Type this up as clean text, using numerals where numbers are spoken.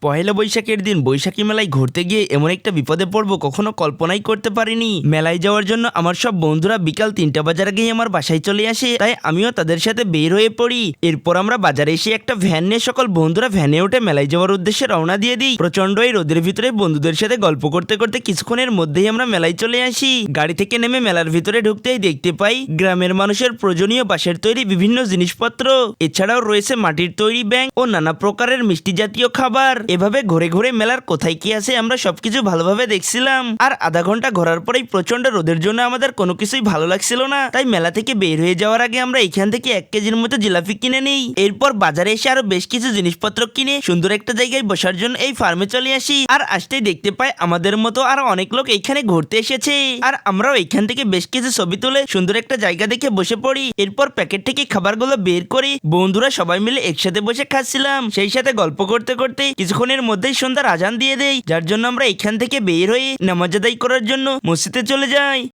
পহেলা বৈশাখের দিন বৈশাখী মেলায় ঘুরতে গিয়ে এমন একটা বিপদে পড়বো কখনো কল্পনাই করতে পারিনি। মেলায় যাওয়ার জন্য আমার সব বন্ধুরা বিকাল 3টা বাজার আগেই আমার বাসায় চলে আসে, তাই আমিও তাদের সাথে বের হয়ে পড়ি। এরপর আমরা বাজারে এসে একটা ভ্যান নিয়ে সকল বন্ধুরা ভ্যানে উঠে মেলায় যাওয়ার উদ্দেশ্যে রওনা দিয়ে দিই। প্রচন্ড এই রোদের ভিতরে বন্ধুদের সাথে গল্প করতে করতে কিছুক্ষণের মধ্যেই আমরা মেলায় চলে আসি। গাড়ি থেকে নেমে মেলার ভিতরে ঢুকতেই দেখতে পাই গ্রামের মানুষের প্রয়োজনীয় বাঁশের তৈরি বিভিন্ন জিনিসপত্র, এছাড়াও রয়েছে মাটির তৈরি ব্যাঙ ও নানা প্রকারের মিষ্টি জাতীয় খাবার। এভাবে ঘুরে ঘুরে মেলার কোথায় কি আছে আমরা সবকিছু ভালোভাবে দেখছিলাম। আর আধা ঘন্টা ঘোরার পরেই প্রচন্ড রোদের জন্য আমাদের কোনো কিছুই ভালো লাগছিল না, তাই মেলা থেকে বের হয়ে যাওয়ার আগে আমরা এখান থেকে 1 কেজির মতো জিলাপি কিনে নিই। এরপর বাজারে এসে আরো বেশ কিছু জিনিসপত্র কিনে সুন্দর একটা জায়গায় বসার জন্য এই ফার্মে চলে আসি। আর আসতেই দেখতে পাই আমাদের মতো আরো অনেক লোক এইখানে ঘুরতে এসেছে, আর আমরাও এখান থেকে বেশ কিছু ছবি তুলে সুন্দর একটা জায়গা দেখে বসে পড়ি। এরপর প্যাকেট থেকে খাবারগুলো বের করি, বন্ধুরা সবাই মিলে একসাথে বসে খাচ্ছিলাম। সেই সাথে গল্প করতে করতে কিছুক্ষণের মধ্যেই সন্ধ্যার আজান দিয়ে দেয়, যার জন্য আমরা এখান থেকে বের হয়ে নামাজ আদায় করার জন্য মসজিদে চলে যাই।